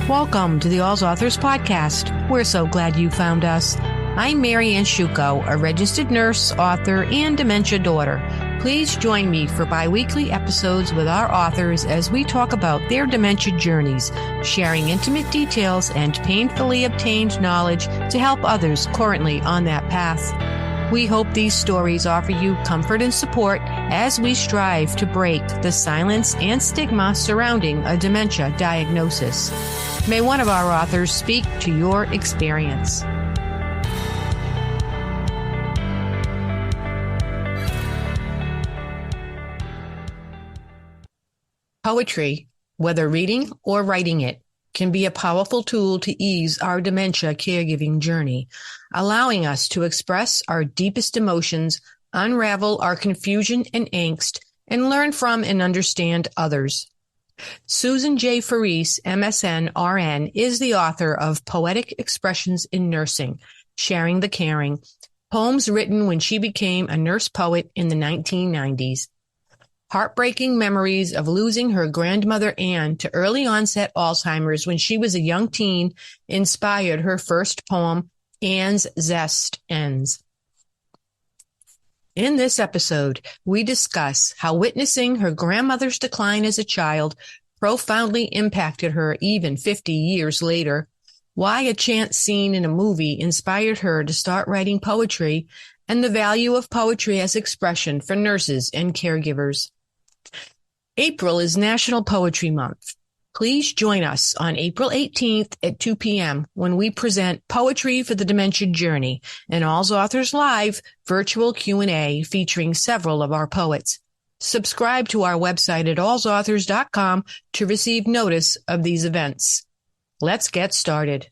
Welcome to the All Authors Podcast. We're so glad you found us. I'm Marianne Sciucco, a registered nurse, author, and dementia daughter. Please join me for bi-weekly episodes with our authors as we talk about their dementia journeys, sharing intimate details and painfully obtained knowledge to help others currently on that path. We hope these stories offer you comfort and support as we strive to break the silence and stigma surrounding a dementia diagnosis. May one of our authors speak to your experience. Poetry, whether reading or writing it, can be a powerful tool to ease our dementia caregiving journey, allowing us to express our deepest emotions, unravel our confusion and angst, and learn from and understand others. Susan J. Farese MSN RN is the author of Poetic Expressions in Nursing, Sharing the Caring, poems written when she became a nurse poet in the 1990s. Heartbreaking memories of losing her grandmother Anne to early onset Alzheimer's when she was a young teen inspired her first poem, Anne's Zest Ends. In this episode, we discuss how witnessing her grandmother's decline as a child profoundly impacted her even 50 years later, why a chance scene in a movie inspired her to start writing poetry, and the value of poetry as expression for nurses and caregivers. April is National Poetry Month. Please join us on April 18th at 2 p.m. when we present Poetry for the Dementia Journey, an All Authors Live virtual Q&A featuring several of our poets. Subscribe to our website at allsauthors.com to receive notice of these events. Let's get started.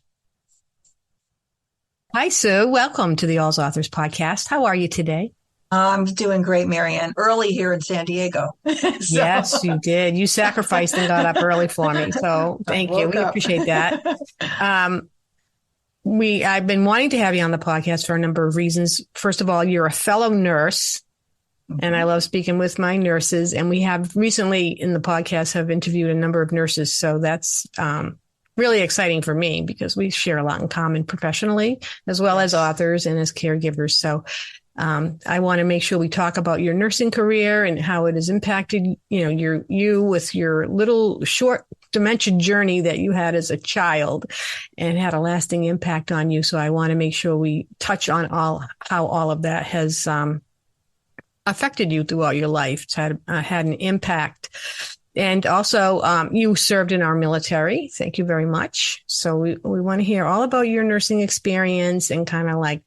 Hi, Sue. Welcome to the All Authors Podcast. How are you today? I'm doing great, Marianne. Early here in San Diego. Yes, you did. You sacrificed and got up early for me. So thank you. We appreciate that. I've been wanting to have you on the podcast for a number of reasons. First of all, you're a fellow nurse, and I love speaking with my nurses. And we have recently in the podcast have interviewed a number of nurses. So that's really exciting for me because we share a lot in common professionally, as well as authors and as caregivers. So I want to make sure we talk about your nursing career and how it has impacted, you with your little short dementia journey that you had as a child and had a lasting impact on you. So I want to make sure we touch on how all of that has affected you throughout your life. It's had an impact. And also, you served in our military. Thank you very much. So we want to hear all about your nursing experience and kind of like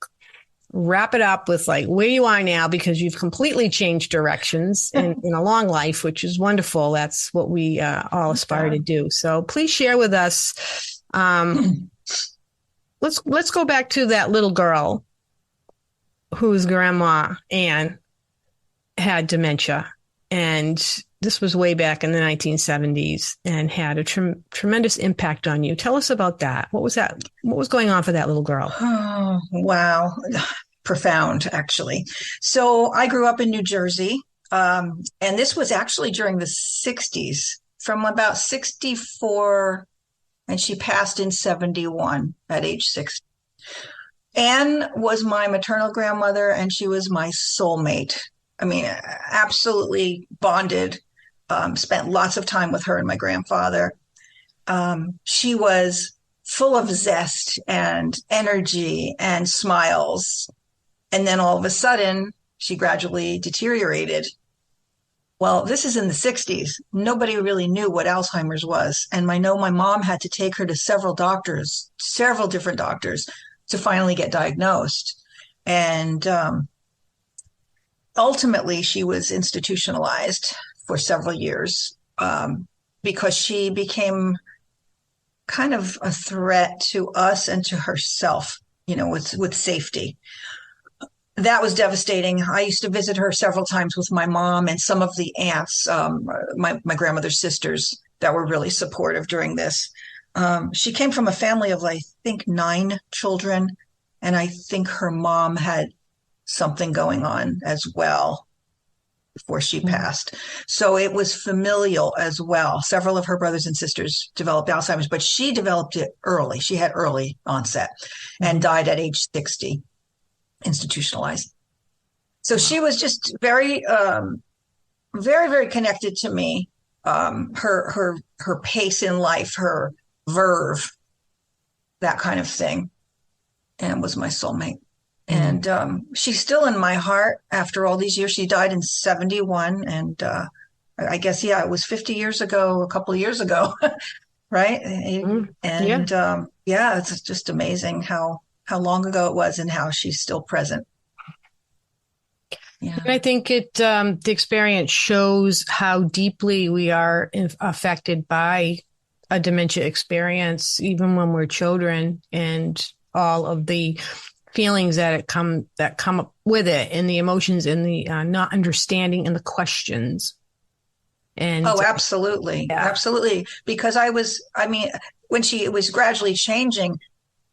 wrap it up with like where you are now, because you've completely changed directions in a long life, which is wonderful. That's what we all aspire to do. So please share with us. Let's go back to that little girl whose grandma Anne had dementia, and this was way back in the 1970s and had a tremendous impact on you. Tell us about that. What was that? What was going on for that little girl? Oh, wow. Profound, actually. So I grew up in New Jersey, and this was actually during the 60s, from about 64, and she passed in 71 at age 60. Anne was my maternal grandmother, and she was my soulmate. I mean, absolutely bonded. Spent lots of time with her and my grandfather. She was full of zest and energy and smiles. And then all of a sudden, she gradually deteriorated. Well, this is in the 60s. Nobody really knew what Alzheimer's was. And I know my mom had to take her to several different doctors to finally get diagnosed. And ultimately, she was institutionalized for several years because she became kind of a threat to us and to herself, with safety. That was devastating. I used to visit her several times with my mom and some of the aunts, my grandmother's sisters, that were really supportive during this. She came from a family of, I think, 9 children, and I think her mom had something going on as well. before she passed. So it was familial as well. Several of her brothers and sisters developed Alzheimer's, but she developed it early. She had early onset and died at age 60, institutionalized. So she was just very, very, very connected to me. Her pace in life, her verve, that kind of thing, and was my soulmate. And she's still in my heart after all these years. She died in 71. And I guess, it was 50 years ago, a couple of years ago, right? And it's just amazing how long ago it was and how she's still present. Yeah. I think the experience shows how deeply we are affected by a dementia experience, even when we're children, and all of the feelings that come up with it, and the emotions, and the not understanding, and the questions. And absolutely. Absolutely. Because when it was gradually changing,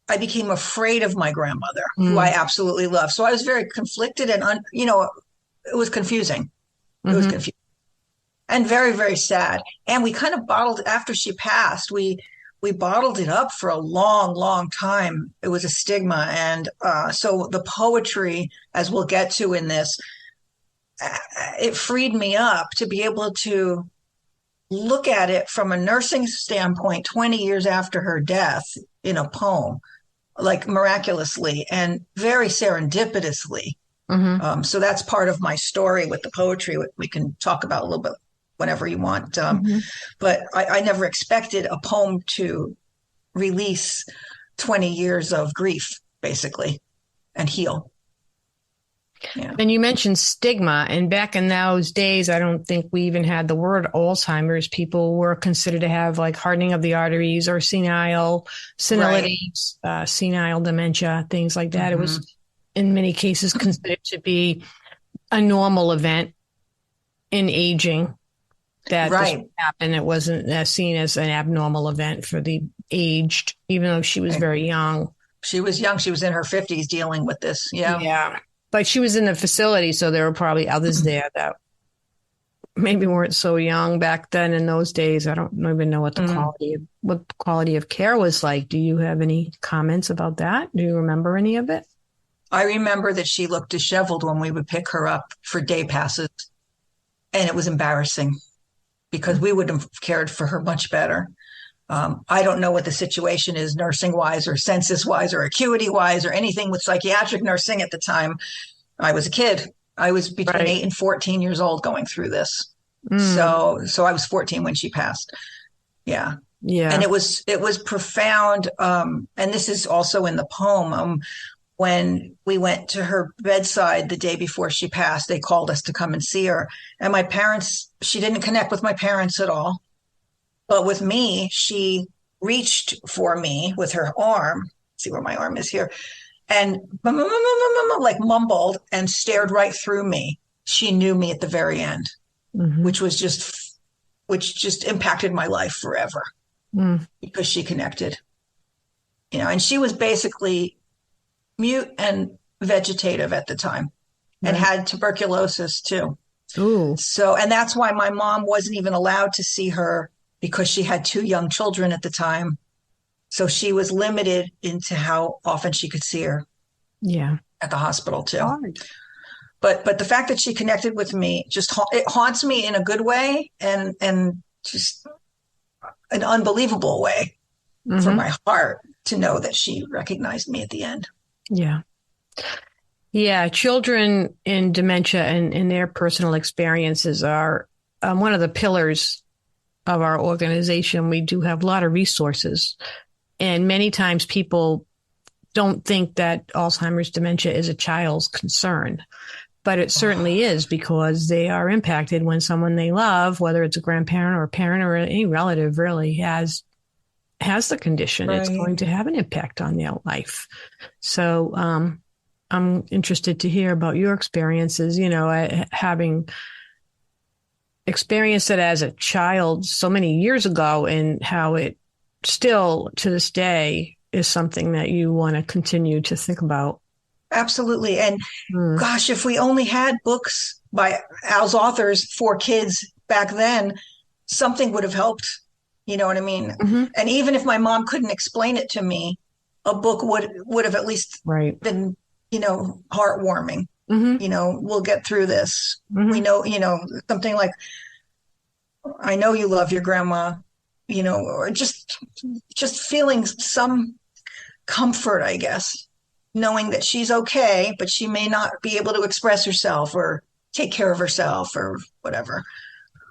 I became afraid of my grandmother, who I absolutely love. So I was very conflicted, and it was confusing. It was confusing and very, very sad. And we kind of after she passed, we bottled it up for a long, long time. It was a stigma. And so the poetry, as we'll get to in this, it freed me up to be able to look at it from a nursing standpoint 20 years after her death in a poem, like miraculously and very serendipitously. So that's part of my story with the poetry. We can talk about a little bit whenever you want. But I never expected a poem to release 20 years of grief, basically, and heal. Yeah. And you mentioned stigma, and back in those days, I don't think we even had the word Alzheimer's. People were considered to have like hardening of the arteries or senility, senile dementia, things like that. It was in many cases considered to be a normal event in aging that this would happen. It wasn't seen as an abnormal event for the aged, even though she was very young. She was young. She was in her 50s dealing with this. Yeah. Yeah. But she was in the facility, so there were probably others there that maybe weren't so young back then in those days. I don't even know what the quality of care was like. Do you have any comments about that? Do you remember any of it? I remember that she looked disheveled when we would pick her up for day passes, and it was embarrassing because we would have cared for her much better. I don't know what the situation is nursing-wise or census-wise or acuity-wise or anything with psychiatric nursing at the time. I was a kid. I was between 8 and 14 years old going through this. So I was 14 when she passed. Yeah. Yeah. And it was profound. And this is also in the poem. When we went to her bedside the day before she passed, they called us to come and see her. And my parents, she didn't connect with my parents at all. But with me, she reached for me with her arm. See where my arm is here. And like mumbled and stared right through me. She knew me at the very end, which just impacted my life forever because she connected. And she was basically mute and vegetative at the time and had tuberculosis too. Ooh. So, and that's why my mom wasn't even allowed to see her, because she had 2 young children at the time. So she was limited into how often she could see her. Yeah. At the hospital too. Hard. But the fact that she connected with me it haunts me in a good way and just an unbelievable way for my heart to know that she recognized me at the end. Yeah. Yeah. Children in dementia and their personal experiences are one of the pillars of our organization. We do have a lot of resources, and many times people don't think that Alzheimer's dementia is a child's concern, but it certainly is, because they are impacted when someone they love, whether it's a grandparent or a parent or any relative, really has the condition. It's going to have an impact on their life. So I'm interested to hear about your experiences, having experienced it as a child so many years ago, and how it still to this day is something that you want to continue to think about. Absolutely. And Mm. gosh, if we only had books by Al's authors for kids back then, something would have helped. You know what I mean? Hmm. And even if my mom couldn't explain it to me, a book would have at least Right. been, heartwarming. Hmm. We'll get through this. We Hmm. know, something like, I know you love your grandma, or just feeling some comfort, I guess, knowing that she's okay, but she may not be able to express herself or take care of herself or whatever.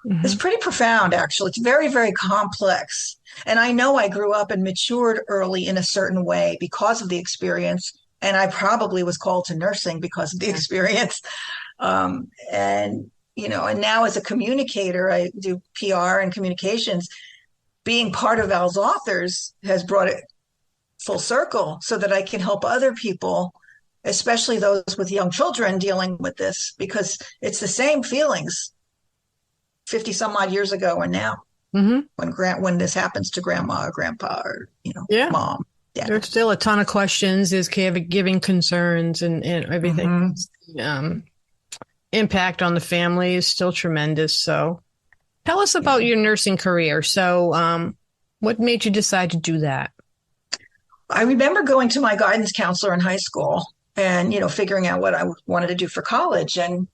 It's Hmm. pretty profound, actually. It's very, very complex. And I know I grew up and matured early in a certain way because of the experience. And I probably was called to nursing because of the experience. And now as a communicator, I do PR and communications. Being part of Al's authors has brought it full circle so that I can help other people, especially those with young children dealing with this, because it's the same feelings 50 some odd years ago and now Hmm. when this happens to grandma or grandpa or, Yeah. mom, dad. There's still a ton of questions. There's caregiving concerns and everything. Mm-hmm. Um, Impact on the family is still tremendous. So tell us Yeah. about your nursing career. So, what made you decide to do that? I remember going to my guidance counselor in high school and, figuring out what I wanted to do for college. And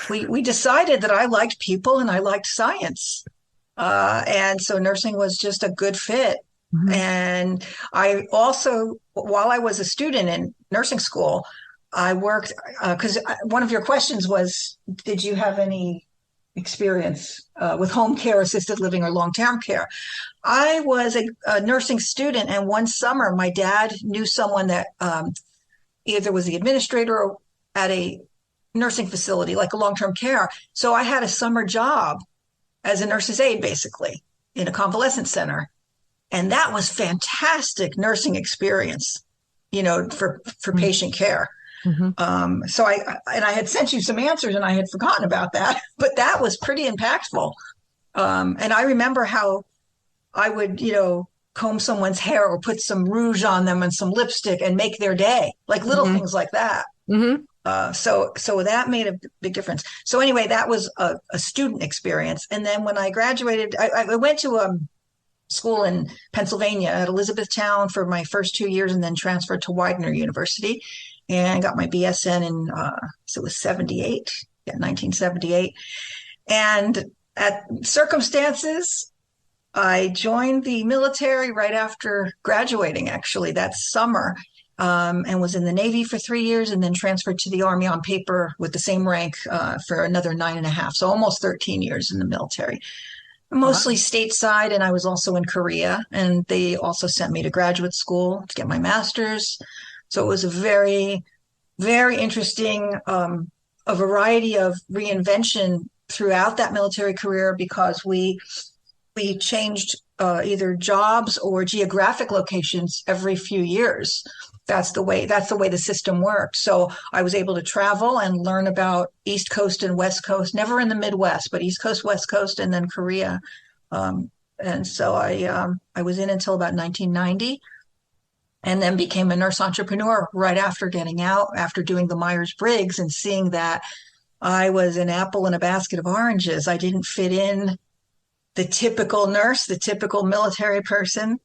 we decided that I liked people and I liked science. And so nursing was just a good fit. Mhm. And I also, while I was a student in nursing school, I worked because one of your questions was, did you have any experience with home care, assisted living, or long-term care? I was a nursing student, and one summer, my dad knew someone that either was the administrator at a nursing facility, like a long-term care. So I had a summer job as a nurse's aide, basically, in a convalescent center. And that was fantastic nursing experience, for patient care. Mhm. So I had sent you some answers and I had forgotten about that, but that was pretty impactful. And I remember how I would, comb someone's hair or put some rouge on them and some lipstick and make their day, like little Mhm. things like that. Mhm. So that made a big difference. So anyway, that was a student experience. And then when I graduated, I went to a school in Pennsylvania at Elizabethtown for my first 2 years and then transferred to Widener University and got my BSN in, so it was 78, yeah, 1978. And at circumstances, I joined the military right after graduating, actually, that summer, and was in the Navy for 3 years and then transferred to the Army on paper with the same rank for another 9.5. So almost 13 years in the military, Wow. mostly stateside. And I was also in Korea, and they also sent me to graduate school to get my master's. So it was a very, very interesting, a variety of reinvention throughout that military career because we changed either jobs or geographic locations every few years. That's the way the system worked. So I was able to travel and learn about East Coast and West Coast, never in the Midwest, but East Coast, West Coast, and then Korea. And so I was in until about 1990, and then became a nurse entrepreneur right after getting out, after doing the Myers-Briggs and seeing that I was an apple in a basket of oranges. I didn't fit in the typical nurse, the typical military person.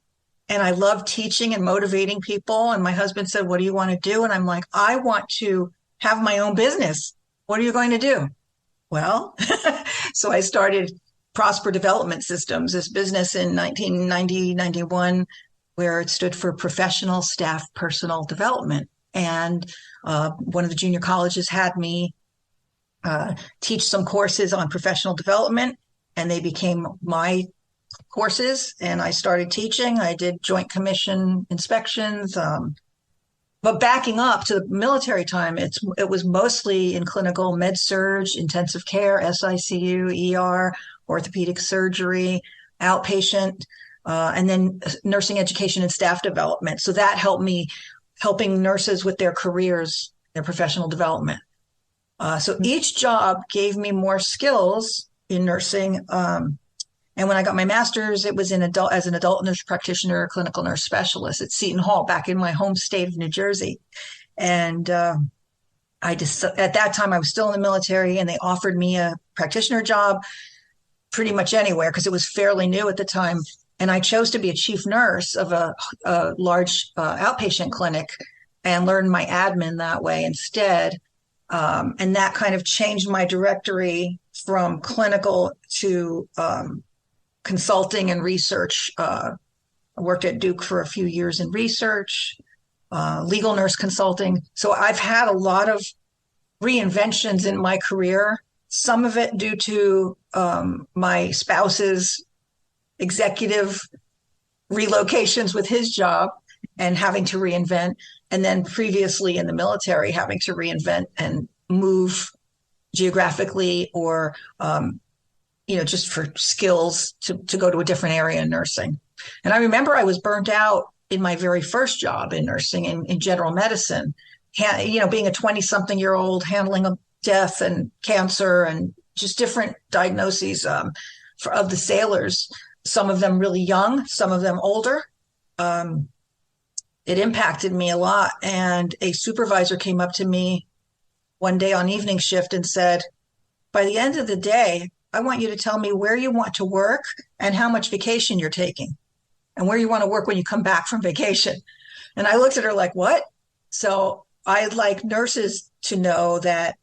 And I love teaching and motivating people. And my husband said, "What do you want to do?" And I'm like, "I want to have my own business." "What are you going to do?" Well, so I started Prosper Development Systems, this business in 1990, 91, where it stood for Professional Staff Personal Development. And one of the junior colleges had me teach some courses on professional development, and they became my courses. And I started teaching. I did Joint Commission inspections. But backing up to the military time, it was mostly in clinical med surg, intensive care, SICU, ER, orthopedic surgery, outpatient, and then nursing education and staff development. So that helped me helping nurses with their careers, their professional development. So each job gave me more skills in nursing. And when I got my master's, it was as an adult nurse practitioner, clinical nurse specialist at Seton Hall, back in my home state of New Jersey. And I just, at that time, I was still in the military, and they offered me a practitioner job pretty much anywhere because it was fairly new at the time. And I chose to be a chief nurse of a large outpatient clinic and learned my admin that way instead. And that kind of changed my directory from clinical to consulting and research. I worked at Duke for a few years in research, legal nurse consulting. So I've had a lot of reinventions in my career, some of it due to my spouse's executive relocations with his job and having to reinvent. And then previously in the military, having to reinvent and move geographically or, just for skills to go to a different area in nursing. And I remember I was burnt out in my very first job in nursing in general medicine, being a 20-something-year-old handling of death and cancer and just different diagnoses of the sailors, some of them really young, some of them older. It impacted me a lot. And a supervisor came up to me one day on evening shift and said, by the end of the day, I want you to tell me where you want to work and how much vacation you're taking and where you want to work when you come back from vacation. And I looked at her like, what? So I'd like nurses to know that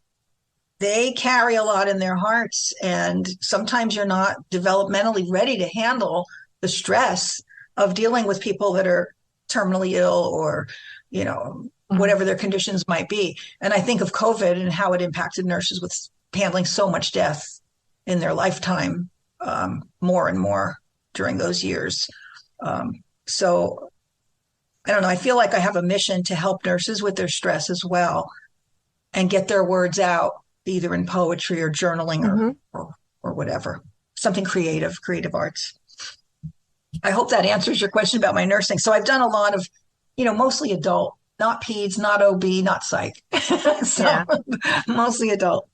they carry a lot in their hearts, and sometimes you're not developmentally ready to handle the stress of dealing with people that are terminally ill or, whatever their conditions might be. And I think of COVID and how it impacted nurses with handling so much death in their lifetime, more and more during those years. So I don't know. I feel like I have a mission to help nurses with their stress as well and get their words out, either in poetry or journaling or whatever, something creative arts. I hope that answers your question about my nursing. So I've done a lot of, mostly adult, not peds, not OB, not psych. Mostly adult.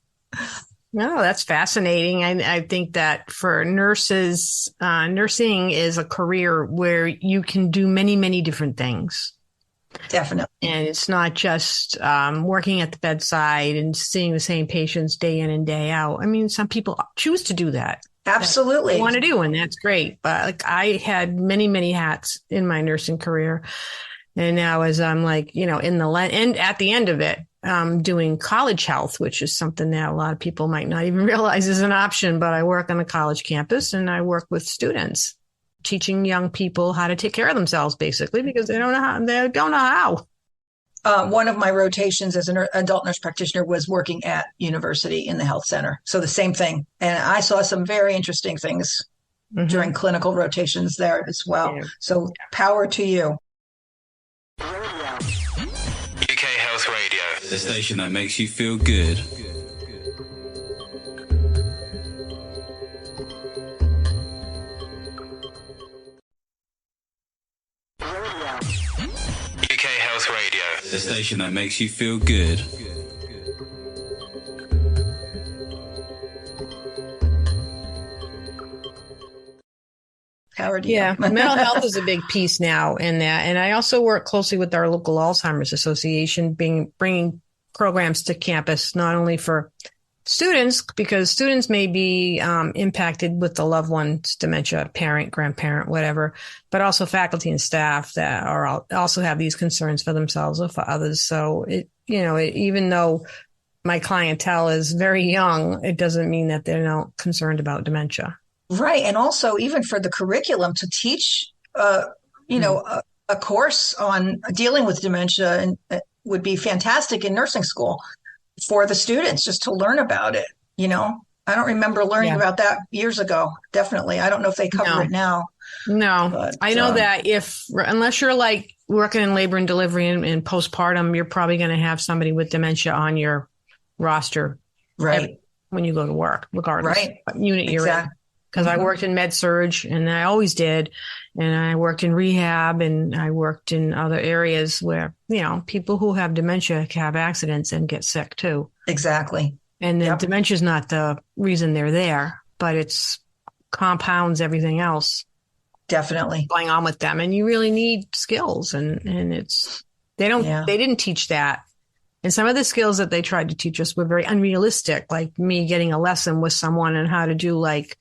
No, that's fascinating. I think that for nurses, nursing is a career where you can do many, many different things. Definitely. And it's not just working at the bedside and seeing the same patients day in and day out. I mean, some people choose to do that. Absolutely. They want to do, and that's great. But I had many, many hats in my nursing career. And now as I'm at the end of it, doing college health, which is something that a lot of people might not even realize is an option. But I work on a college campus and I work with students, teaching young people how to take care of themselves, basically, because they don't know how. One of my rotations as an adult nurse practitioner was working at university in the health center. So the same thing. And I saw some very interesting things during clinical rotations there as well. Yeah. So power to you. UK Health Radio, the station that makes you feel good. UK Health Radio, the station that makes you feel good. Yeah, mental health is a big piece now in that. And I also work closely with our local Alzheimer's Association, bringing programs to campus, not only for students, because students may be impacted with the loved one's dementia, parent, grandparent, whatever, but also faculty and staff that are also have these concerns for themselves or for others. So even though my clientele is very young, it doesn't mean that they're not concerned about dementia. Right. And also even for the curriculum to teach, a course on dealing with dementia and would be fantastic in nursing school for the students just to learn about it. I don't remember learning about that years ago. Definitely. I don't know if they cover it now. No, but, I know that unless you're like working in labor and delivery and postpartum, you're probably going to have somebody with dementia on your roster. Right. When you go to work, regardless what unit you're in. Because I worked in med surge, and I always did. And I worked in rehab, and I worked in other areas where, people who have dementia have accidents and get sick too. Exactly. And then dementia is not the reason they're there, but it's compounds everything else. Definitely. Going on with them. And you really need skills. And they didn't teach that And some of the skills that they tried to teach us were very unrealistic, like me getting a lesson with someone and how to do like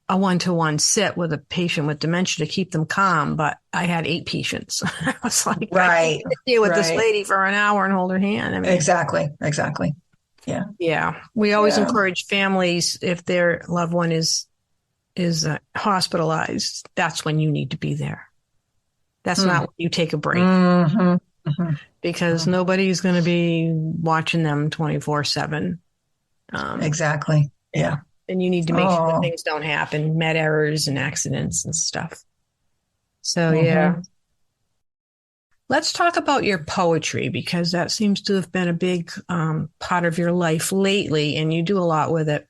a one-to-one sit with a patient with dementia to keep them calm. But I had 8 patients. I was like, Right. I can't deal with this Right. lady for an hour and hold her hand. I mean, Exactly. Yeah. yeah, we always Yeah. encourage families, if their loved one is hospitalized, that's when you need to be there. That's not when you take a break, because nobody's going to be watching them 24/7. Exactly. Yeah. And you need to make sure that things don't happen, med errors and accidents and stuff. So, yeah. Let's talk about your poetry, because that seems to have been a big part of your life lately, and you do a lot with it.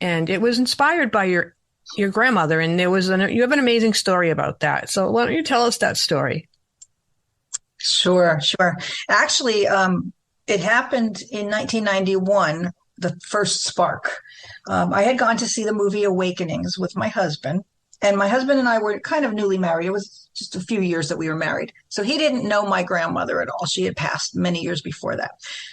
And it was inspired by your grandmother, and you have an amazing story about that. So why don't you tell us that story? Sure. Actually, it happened in 1991, the first spark. I had gone to see the movie Awakenings with my husband, and my husband and I were kind of newly married. It was just a few years that we were married. So he didn't know my grandmother at all. She had passed many years before that.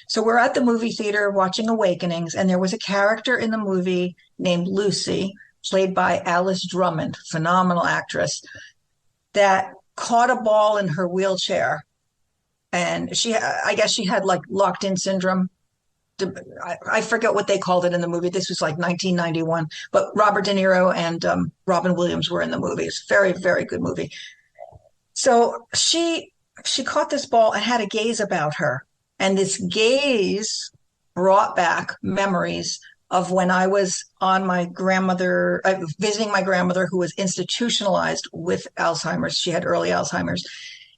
So we're at the movie theater watching Awakenings, and there was a character in the movie named Lucy, played by Alice Drummond, phenomenal actress, that caught a ball in her wheelchair. And I guess she had like locked-in syndrome. I forget what they called it in the movie. This was like 1991, but Robert De Niro and Robin Williams were in the movie. It's a very, very good movie. So she caught this ball and had a gaze about her. And this gaze brought back memories of when I was on my grandmother, visiting my grandmother, who was institutionalized with Alzheimer's. She had early Alzheimer's.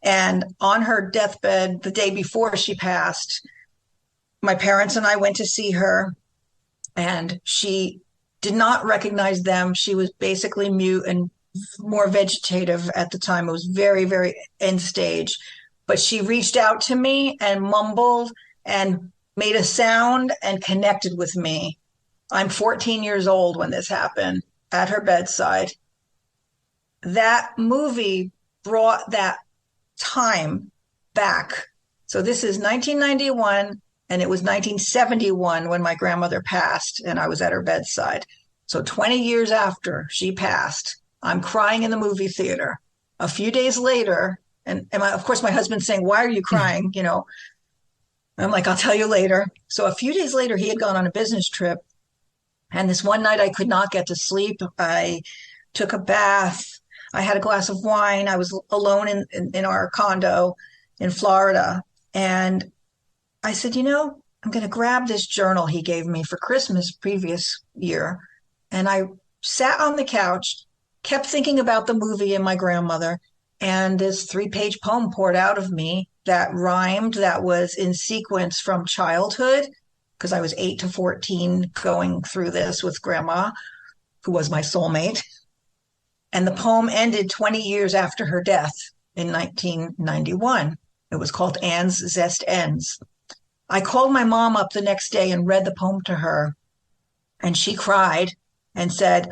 And on her deathbed, the day before she passed, my parents and I went to see her, and she did not recognize them. She was basically mute and more vegetative at the time. It was very, very end stage. But she reached out to me and mumbled and made a sound and connected with me. I'm 14 years old when this happened, at her bedside. That movie brought that time back. So this is 1991, and it was 1971 when my grandmother passed, and I was at her bedside. So 20 years after she passed, I'm crying in the movie theater. A few days later, and of course my husband's saying, "Why are you crying?" You know, I'm like, "I'll tell you later." So a few days later, he had gone on a business trip, and this one night I could not get to sleep. I took a bath. I had a glass of wine. I was alone in our condo in Florida. And I said, I'm going to grab this journal he gave me for Christmas previous year. And I sat on the couch, kept thinking about the movie and my grandmother. And this 3-page poem poured out of me that rhymed, that was in sequence from childhood, because I was 8 to 14 going through this with grandma, who was my soulmate. And the poem ended 20 years after her death in 1991. It was called Anne's Zest Ends. I called my mom up the next day and read the poem to her. And she cried and said,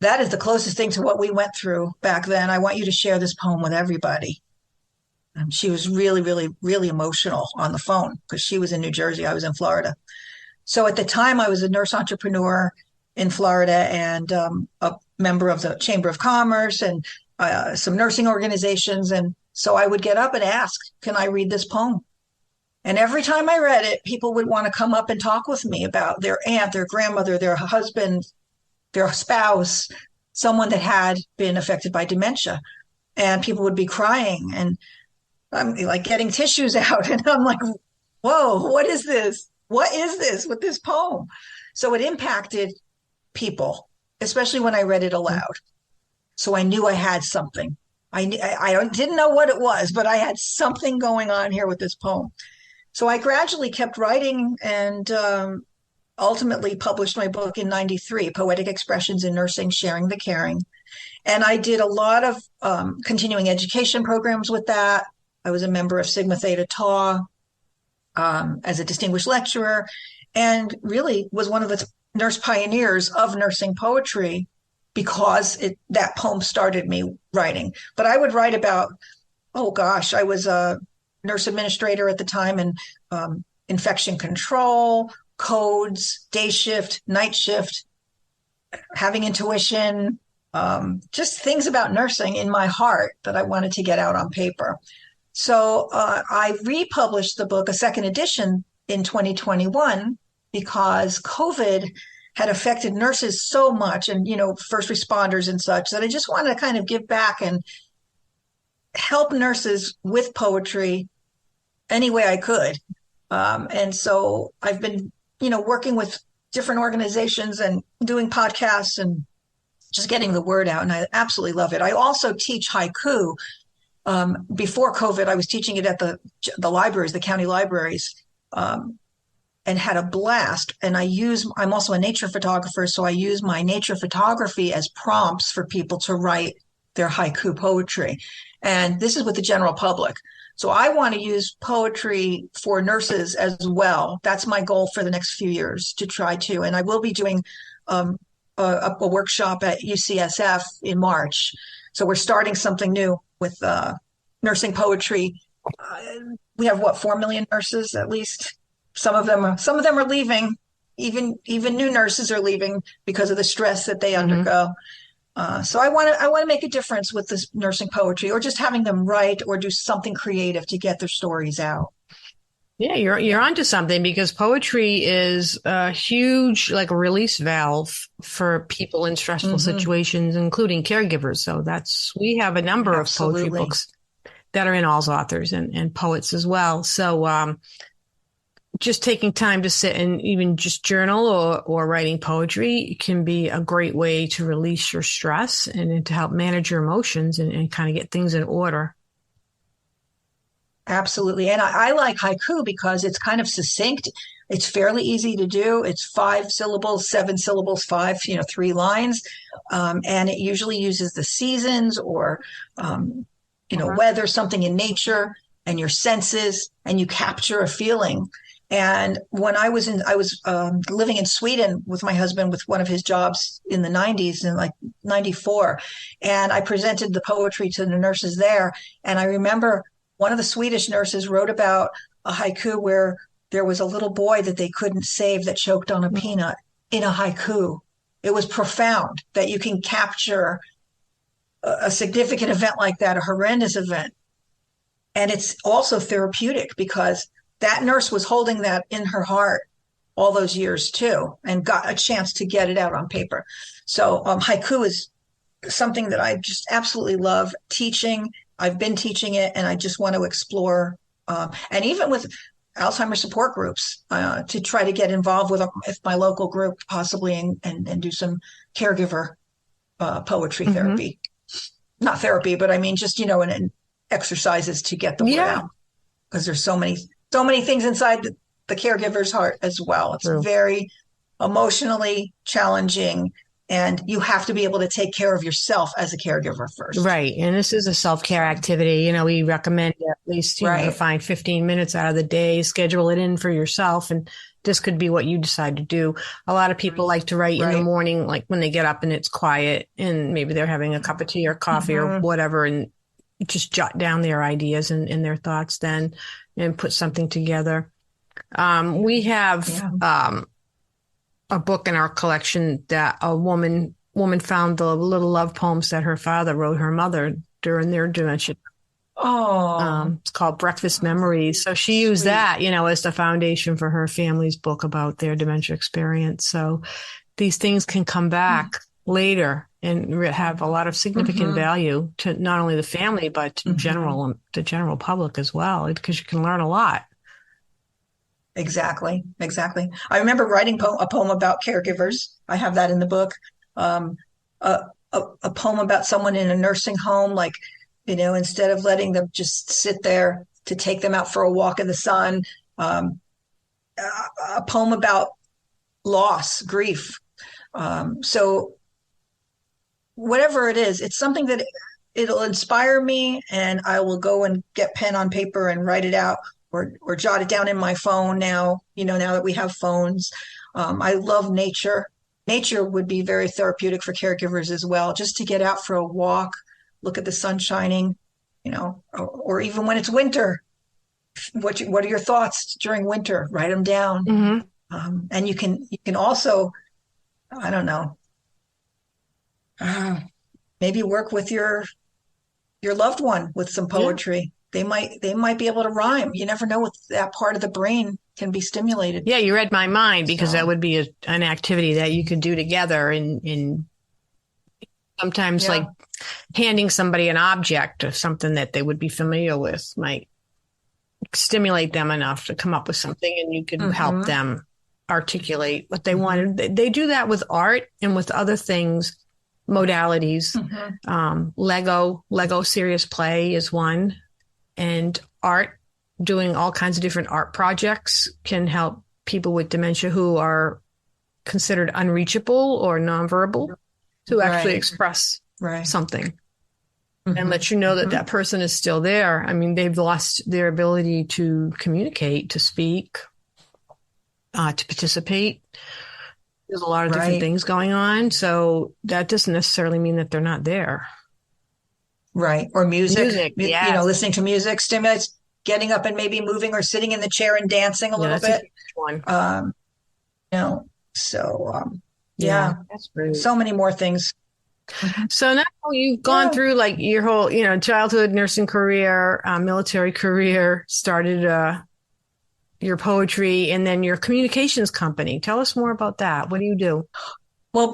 "That is the closest thing to what we went through back then. I want you to share this poem with everybody." And she was really, really, really emotional on the phone, because she was in New Jersey. I was in Florida. So at the time, I was a nurse entrepreneur in Florida, and a member of the Chamber of Commerce and some nursing organizations. And so I would get up and ask, "Can I read this poem?" And every time I read it, people would want to come up and talk with me about their aunt, their grandmother, their husband, their spouse, someone that had been affected by dementia. And people would be crying, and I'm like getting tissues out. And I'm like, whoa, what is this? What is this with this poem? So it impacted people, especially when I read it aloud. So I knew I had something. I didn't know what it was, but I had something going on here with this poem. So I gradually kept writing, and ultimately published my book in 93, Poetic Expressions in Nursing, Sharing the Caring. And I did a lot of continuing education programs with that. I was a member of Sigma Theta Tau as a distinguished lecturer, and really was one of the nurse pioneers of nursing poetry, because that poem started me writing. But I would write about, I was a nurse administrator at the time, and infection control, codes, day shift, night shift, having intuition, just things about nursing in my heart that I wanted to get out on paper. So I republished the book, a second edition, in 2021 because COVID had affected nurses so much and, first responders and such, that I just wanted to kind of give back and help nurses with poetry any way I could. And so I've been, working with different organizations and doing podcasts and just getting the word out. And I absolutely love it. I also teach haiku. Before COVID, I was teaching it at the libraries, the county libraries, and had a blast. And I'm also a nature photographer, so I use my nature photography as prompts for people to write their haiku poetry. And this is with the general public. So I want to use poetry for nurses as well. That's my goal for the next few years, to try to. And I will be doing a workshop at UCSF in March. So we're starting something new with nursing poetry. We have 4 million nurses at least. Some of them are leaving. Even new nurses are leaving because of the stress that they undergo. So I want to make a difference with this nursing poetry, or just having them write or do something creative to get their stories out. Yeah, you're onto something, because poetry is a huge release valve for people in stressful situations, including caregivers. So we have a number of poetry books that are in All's authors and poets as well. So just taking time to sit and even just journal or writing poetry can be a great way to release your stress and to help manage your emotions and kind of get things in order. Absolutely. And I like haiku because it's kind of succinct. It's fairly easy to do. It's 5 syllables, 7 syllables, 3 lines. And it usually uses the seasons or, weather, something in nature and your senses, and you capture a feeling. And when I was living in Sweden with my husband with one of his jobs in the 90s, in 94. And I presented the poetry to the nurses there. And I remember one of the Swedish nurses wrote about a haiku where there was a little boy that they couldn't save that choked on a peanut in a haiku. It was profound that you can capture a significant event like that, a horrendous event. And it's also therapeutic because that nurse was holding that in her heart all those years too, and got a chance to get it out on paper. So haiku is something that I just absolutely love teaching. I've been teaching it, and I just want to explore, and even with Alzheimer's support groups, to try to get involved with my local group possibly and do some caregiver poetry therapy. Not therapy, but I mean just, and exercises to get the word out. Because there's so many things inside the caregiver's heart as well. It's very emotionally challenging, and you have to be able to take care of yourself as a caregiver first. Right. And this is a self-care activity. We recommend at least to find 15 minutes out of the day, schedule it in for yourself. And this could be what you decide to do. A lot of people like to write in the morning, like when they get up and it's quiet and maybe they're having a cup of tea or coffee or whatever, and just jot down their ideas and their thoughts then and put something together. We have a book in our collection that a woman found the little love poems that her father wrote her mother during their dementia. It's called Breakfast Memories. So she used that, as the foundation for her family's book about their dementia experience. So these things can come back later and have a lot of significant value to not only the family, but to the general public as well, because you can learn a lot. Exactly. I remember writing a poem about caregivers. I have that in the book. A poem about someone in a nursing home, instead of letting them just sit there, to take them out for a walk in the sun. A poem about loss, grief. So whatever it is, it's something that it'll inspire me, and I will go and get pen on paper and write it out. Or jot it down in my phone now, now that we have phones. I love nature. Nature would be very therapeutic for caregivers as well, just to get out for a walk, look at the sun shining, or even when it's winter, what are your thoughts during winter? Write them down. And you can also, I don't know, maybe work with your loved one with some poetry. They might be able to rhyme. You never know what that part of the brain can be stimulated. Yeah, you read my mind, because that would be an activity that you could do together. In sometimes like handing somebody an object or something that they would be familiar with might stimulate them enough to come up with something, and you can help them articulate what they wanted. They do that with art and with other things, modalities. Lego serious play is one, and art, doing all kinds of different art projects can help people with dementia who are considered unreachable or nonverbal to actually express something and let you know that that person is still there. I mean, they've lost their ability to communicate, to speak, to participate. There's a lot of different things going on. So that doesn't necessarily mean that they're not there. Right. Or music, you know, listening to music stimulates getting up and maybe moving or sitting in the chair and dancing a little bit. You know, so, that's great. So many more things. So now you've gone through like your whole, you know, childhood, nursing career, military career, started your poetry, and then your communications company. Tell us more about that. What do you do? Well,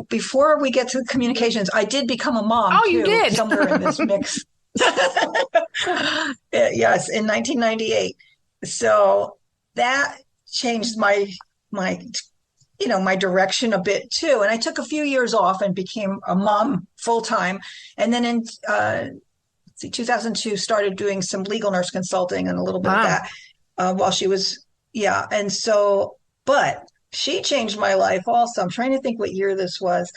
before we get to communications, I did become a mom. Oh, you did? Somewhere in this mix. Yes, in 1998. So that changed my direction a bit too. And I took a few years off and became a mom full time. And then in 2002, started doing some legal nurse consulting and a little bit of that while she was, And so, but she changed my life also. I'm trying to think what year this was.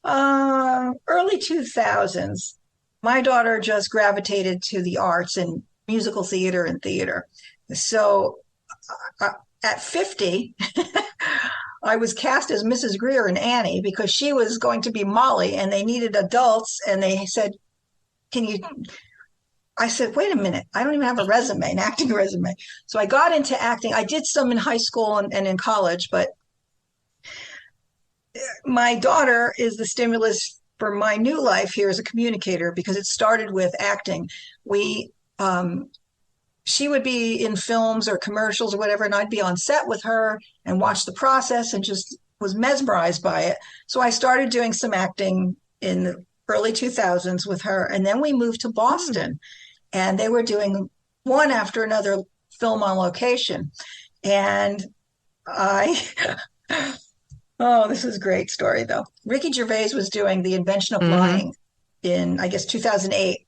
Early 2000s. My daughter just gravitated to the arts and musical theater and theater. So at 50, I was cast as Mrs. Greer in Annie because she was going to be Molly and they needed adults. And they said, I said, wait a minute, I don't even have a resume, an acting resume. So I got into acting. I did some in high school and in college, but my daughter is the stimulus for my new life here as a communicator because it started with acting. She would be in films or commercials or whatever, and I'd be on set with her and watch the process and just was mesmerized by it. So I started doing some acting in the early 2000s with her. And then we moved to Boston and they were doing one after another film on location. And this is a great story though. Ricky Gervais was doing The Invention of Lying in, I guess, 2008.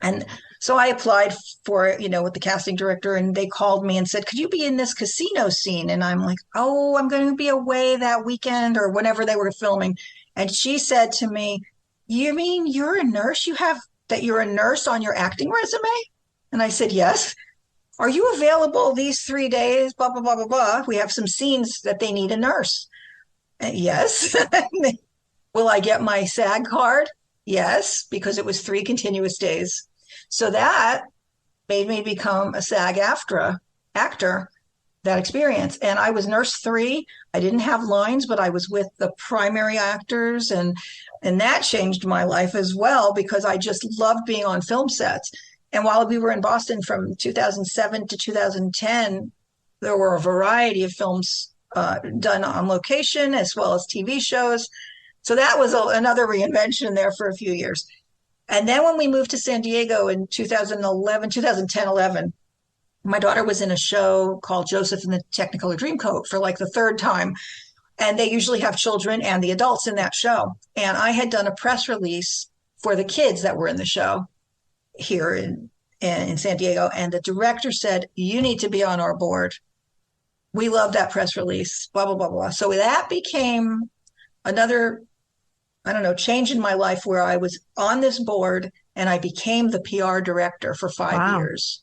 And so I applied for it, with the casting director, and they called me and said, could you be in this casino scene? And I'm like, oh, I'm going to be away that weekend or whenever they were filming. And she said to me, you mean you're a nurse? You're a nurse on your acting resume? And I said, yes. Are you available these 3 days? Blah, blah, blah, blah, blah. We have some scenes that they need a nurse. And yes. Will I get my SAG card? Yes, because it was 3 continuous days. So that made me become a SAG-AFTRA actor, that experience. And I was nurse 3. I didn't have lines, but I was with the primary actors. And that changed my life as well, because I just loved being on film sets. And while we were in Boston from 2007 to 2010, there were a variety of films done on location as well as TV shows. So that was another reinvention there for a few years. And then when we moved to San Diego in 2010-11, my daughter was in a show called Joseph and the Technicolor Dreamcoat for like the 3rd time. And they usually have children and the adults in that show. And I had done a press release for the kids that were in the show here in San Diego. And the director said, you need to be on our board. We love that press release, blah, blah, blah, blah. So that became another, change in my life where I was on this board and I became the PR director for 5 years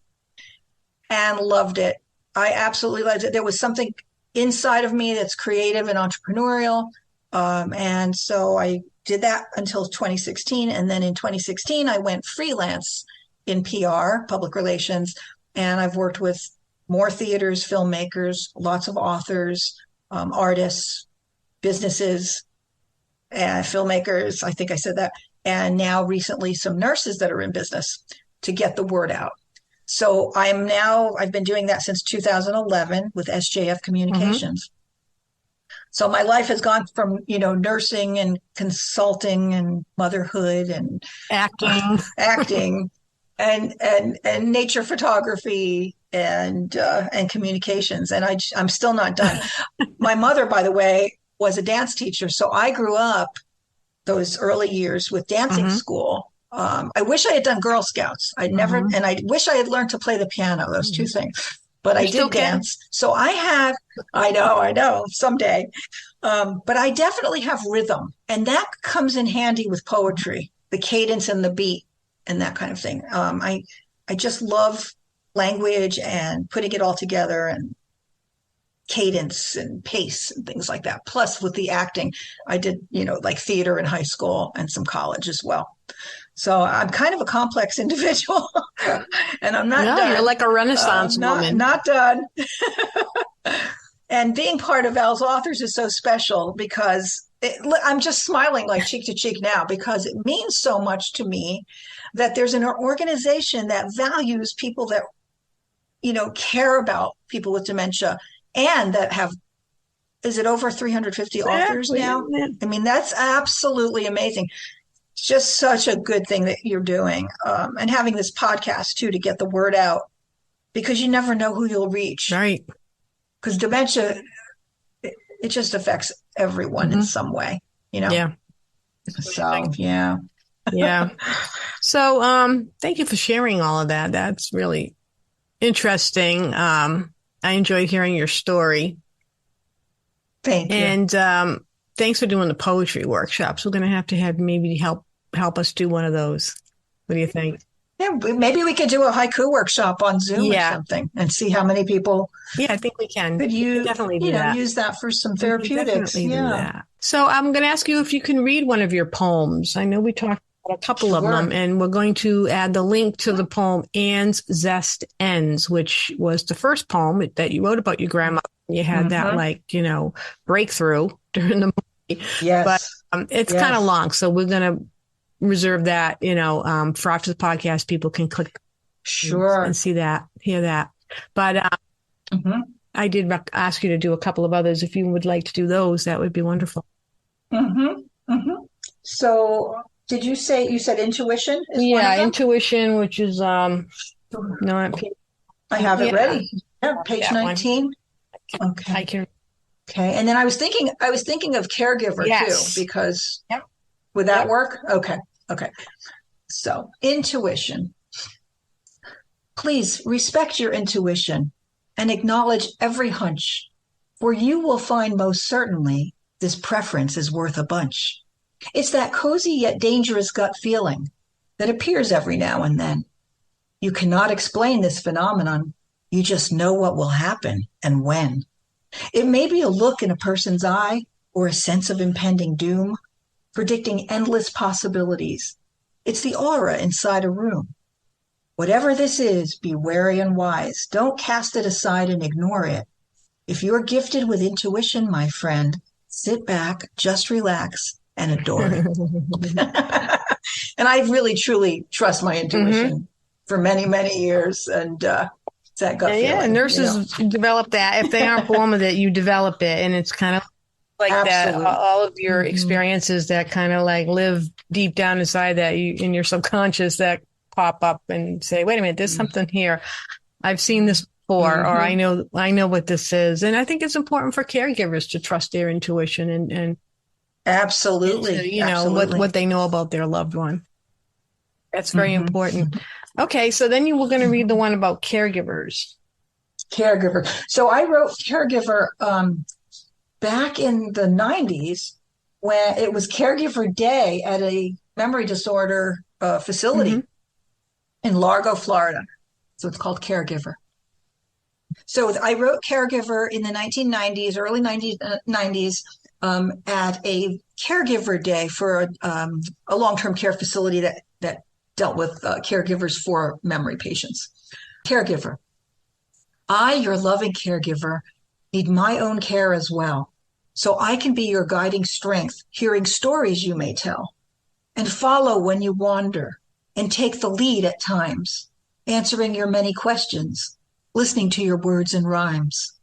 and loved it. I absolutely loved it. There was something inside of me that's creative and entrepreneurial. And so I did that until 2016. And then in 2016, I went freelance in PR, public relations, And I've worked with more theaters, filmmakers, lots of authors, artists, businesses, and filmmakers. I think I said that. And now recently some nurses that are in business to get the word out. So I've been doing that since 2011 with SJF Communications. So my life has gone from, nursing and consulting and motherhood and acting and nature photography and communications. And I'm still not done. My mother, by the way, was a dance teacher. So I grew up those early years with dancing school. I wish I had done Girl Scouts. And I wish I had learned to play the piano, those two things. But I did dance. So I know, someday. But I definitely have rhythm. And that comes in handy with poetry, the cadence and the beat and that kind of thing. I just love language and putting it all together and cadence and pace and things like that. Plus with the acting, I did, like theater in high school and some college as well. So I'm kind of a complex individual and I'm not done. You're like a Renaissance woman. Not done. And being part of Al's Authors is so special because I'm just smiling like cheek to cheek now because it means so much to me that there's an organization that values people that, care about people with dementia and that have, is it over 350 authors now? I mean, that's absolutely amazing. It's just such a good thing that you're doing. And having this podcast too, to get the word out because you never know who you'll reach. Right. Because dementia, it just affects everyone in some way, Yeah. So, yeah. Yeah. So, thank you for sharing all of that. That's really interesting. I enjoyed hearing your story. Thank you. And, thanks for doing the poetry workshops. We're going to have maybe help us do one of those. What do you think? Yeah, maybe we could do a haiku workshop on Zoom or something and see how many people. Yeah, I think we can. Could you definitely do that. Use that for some therapeutics? Do that. So I'm going to ask you if you can read one of your poems. I know we talked about a couple of them, and we're going to add the link to the poem "Anne's Zest Ends," which was the first poem that you wrote about your grandma. You had that breakthrough during the movie. Yes, but it's kind of long, so we're going to reserve that, for after the podcast, people can click and see that, hear that. But I did ask you to do a couple of others. If you would like to do those, that would be wonderful. So did you said intuition? Intuition, which is, no, I have it ready. Yeah, page 19. Okay. I can. Okay. And then I was thinking of caregiver too, because would that work? Okay. So intuition. Please respect your intuition and acknowledge every hunch, for you will find most certainly this preference is worth a bunch. It's that cozy yet dangerous gut feeling that appears every now and then. You cannot explain this phenomenon. You just know what will happen and when. It may be a look in a person's eye or a sense of impending doom, predicting endless possibilities. It's the aura inside a room. Whatever this is, be wary and wise. Don't cast it aside and ignore it. If you're gifted with intuition, my friend, sit back, just relax, and adore it. And I really, truly trust my intuition for many, many years. And that gut feeling. Yeah, nurses develop that. If they aren't born with it, you develop it. And it's kind of like that, all of your experiences that kind of like live deep down inside that you in your subconscious that pop up and say, wait a minute, there's something here. I've seen this before, or I know what this is. And I think it's important for caregivers to trust their intuition and absolutely, what they know about their loved one. That's very important. Okay. So then you were going to read the one about caregivers. Caregiver. So I wrote caregiver, back in the 90s when it was Caregiver Day at a memory disorder facility in Largo, Florida. So it's called Caregiver. So I wrote Caregiver in the 1990s, early 90s, at a Caregiver Day for a long-term care facility that dealt with caregivers for memory patients. Caregiver. I, your loving caregiver, need my own care as well, so I can be your guiding strength, hearing stories you may tell, and follow when you wander, and take the lead at times, answering your many questions, listening to your words and rhymes.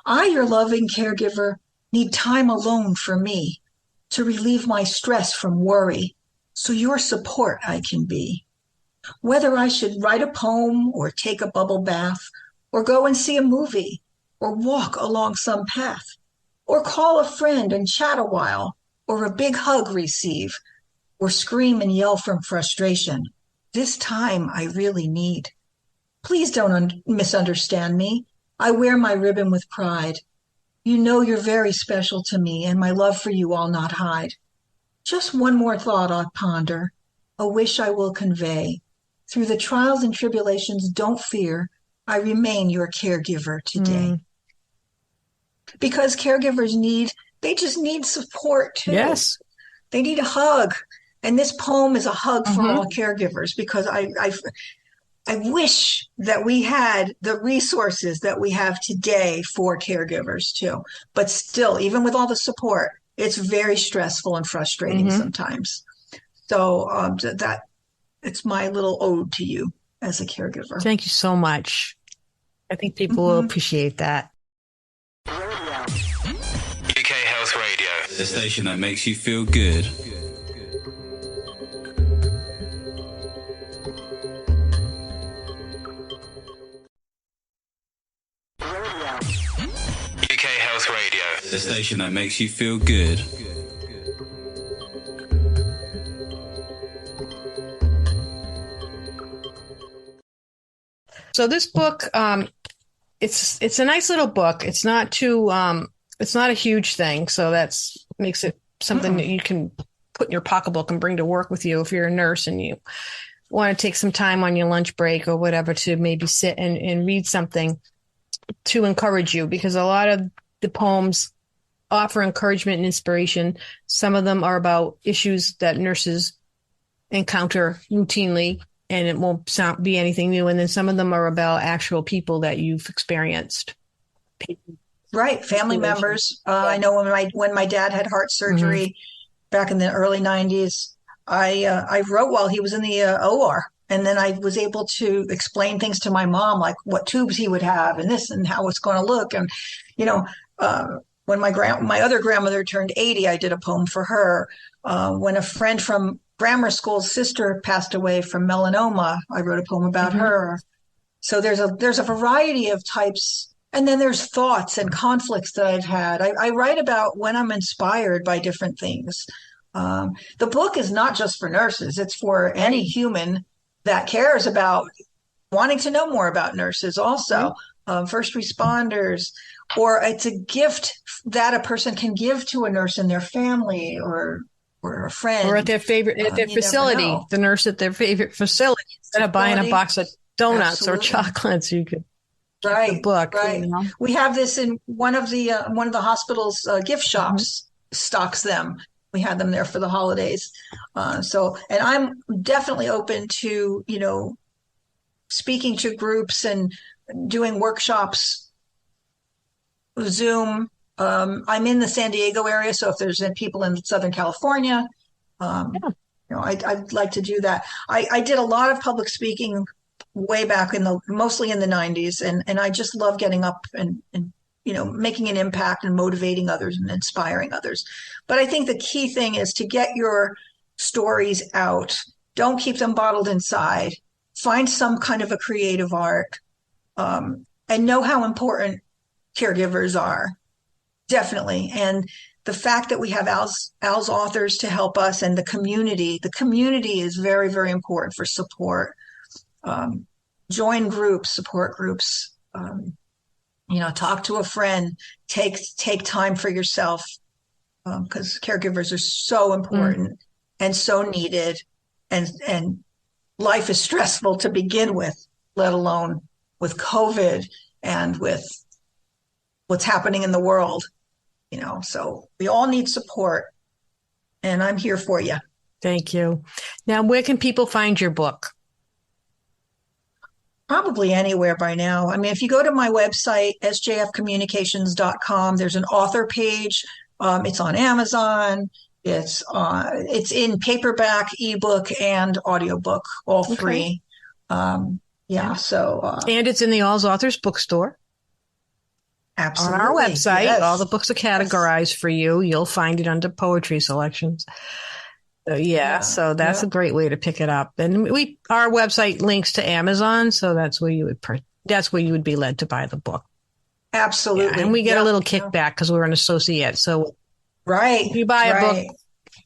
I, your loving caregiver, need time alone for me to relieve my stress from worry, so your support I can be. Whether I should write a poem or take a bubble bath, or go and see a movie, or walk along some path, or call a friend and chat a while, or a big hug receive, or scream and yell from frustration. This time I really need. Please don't misunderstand me. I wear my ribbon with pride. You know you're very special to me, and my love for you I'll not hide. Just one more thought I'll ponder, a wish I will convey. Through the trials and tribulations, don't fear, I remain your caregiver today. Because caregivers they just need support too. Yes. They need a hug. And this poem is a hug for all caregivers, because I wish that we had the resources that we have today for caregivers too. But still, even with all the support, it's very stressful and frustrating sometimes. So it's my little ode to you as a caregiver. Thank you so much. I think people will appreciate that. UK Health Radio, the station that makes you feel good. UK Health Radio, the station that makes you feel good. So this book, it's a nice little book. It's not too, it's not a huge thing. So that's makes it something that you can put in your pocketbook and bring to work with you if you're a nurse and you want to take some time on your lunch break or whatever to maybe sit and read something to encourage you, because a lot of the poems offer encouragement and inspiration. Some of them are about issues that nurses encounter routinely, and it won't be anything new. And then some of them are about actual people that you've experienced. Right. Family members. I know when my dad had heart surgery back in the early 90s, I wrote while he was in the OR. And then I was able to explain things to my mom, like what tubes he would have and this and how it's going to look. And, when my other grandmother turned 80, I did a poem for her. When a friend from grammar school's sister passed away from melanoma, I wrote a poem about her. So there's a variety of types. And then there's thoughts and conflicts that I've had. I write about when I'm inspired by different things. The book is not just for nurses. It's for any human that cares about wanting to know more about nurses also, first responders, or it's a gift that a person can give to a nurse in their family or a friend. Or at their facility, the nurse at their favorite facility, instead of buying a box of donuts or chocolates, you could get the book. Right. You know? We have this in one of the hospital's gift shops stocks them. We had them there for the holidays. And I'm definitely open to, speaking to groups and doing workshops, Zoom. I'm in the San Diego area, so if there's people in Southern California, I'd like to do that. I did a lot of public speaking way back mostly in the 90s, and I just love getting up and making an impact and motivating others and inspiring others. But I think the key thing is to get your stories out. Don't keep them bottled inside. Find some kind of a creative art, and know how important caregivers are. Definitely. And the fact that we have Al's authors to help us, and the community is very, very important for support. Join groups, support groups, talk to a friend, take time for yourself, because caregivers are so important and so needed, and life is stressful to begin with, let alone with COVID and with what's happening in the world, so we all need support, and I'm here for you. Thank you. Now, where can people find your book? Probably anywhere by now. I mean, if you go to my website, sjfcommunications.com, there's an author page. It's on Amazon. It's in paperback, ebook, and audiobook, all three. Yeah. So, and it's in the All's Authors bookstore. Absolutely. On our website, yes. all the books are categorized for you. You'll find it under poetry selections. So that's a great way to pick it up. And our website links to Amazon, so that's where you would be led to buy the book. Absolutely. And we get a little kickback because we're an associate. So if you buy a book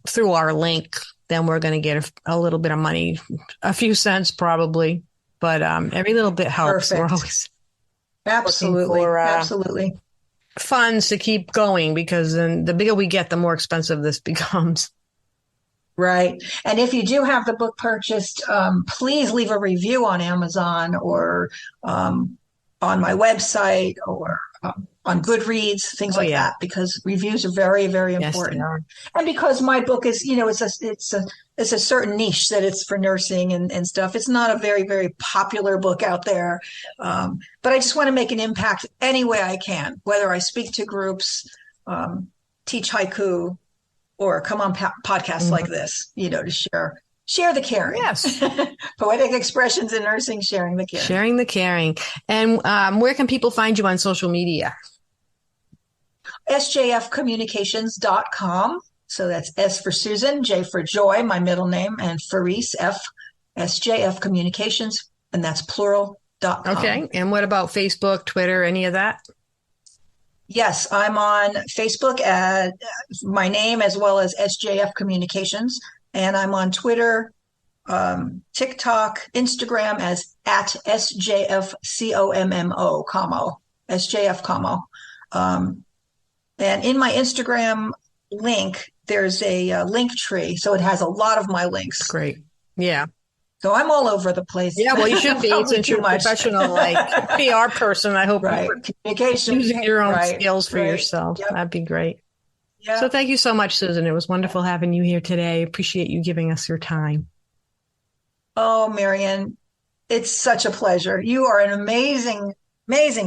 through our link, then we're going to get a little bit of money, a few cents probably, but every little bit helps. Perfect. We're always absolutely funds to keep going, because then the bigger we get, the more expensive this becomes. Right. And if you do have the book purchased, please leave a review on Amazon or on my website or on Goodreads, things like that, because reviews are very, very important. Yes, and because my book is, it's a certain niche that it's for nursing and stuff. It's not a very, very popular book out there. But I just want to make an impact any way I can, whether I speak to groups, teach haiku, or come on podcasts like this, to share the caring. Yes. Poetic expressions in nursing, sharing the caring. Sharing the caring. And where can people find you on social media? sjfcommunications.com. So that's S for Susan, J for Joy, my middle name, and Farese, F, SJF Communications, and that's plural.com. Okay. And what about Facebook, Twitter, any of that? Yes, I'm on Facebook at my name as well as SJF Communications, and I'm on Twitter, TikTok, Instagram as at SJFCOMMO, SJF Como. And in my Instagram link, there's a link tree, so it has a lot of my links. Great. Yeah. So I'm all over the place. Yeah, well, you should be. Since you're a professional, PR person, I hope communication, using your own skills for yourself. Yep. That'd be great. Yep. So thank you so much, Susan. It was wonderful having you here today. Appreciate you giving us your time. Oh, Marianne, it's such a pleasure. You are an amazing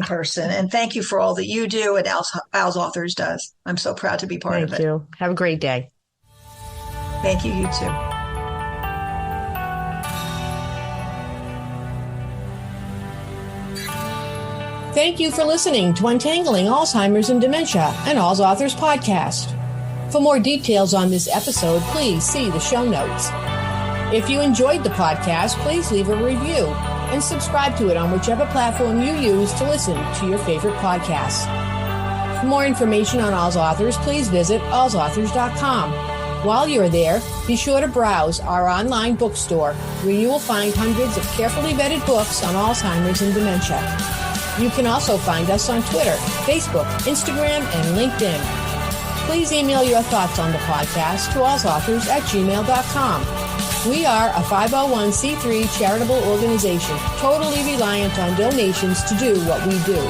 person, and thank you for all that you do and Al's Authors does. I'm so proud to be part of it. Thank you. Have a great day. Thank you. You too. Thank you for listening to Untangling Alzheimer's and Dementia, an All's Authors podcast. For more details on this episode, please see the show notes. If you enjoyed the podcast, please leave a review and subscribe to it on whichever platform you use to listen to your favorite podcasts. For more information on All's Authors, please visit allsauthors.com. While you're there, be sure to browse our online bookstore, where you will find hundreds of carefully vetted books on Alzheimer's and dementia. You can also find us on Twitter, Facebook, Instagram, and LinkedIn. Please email your thoughts on the podcast to allsauthors@gmail.com. We are a 501c3 charitable organization, totally reliant on donations to do what we do.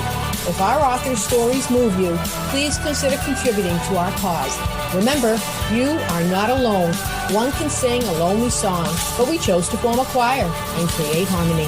If our authors' stories move you, please consider contributing to our cause. Remember, you are not alone. One can sing a lonely song, but we chose to form a choir and create harmony.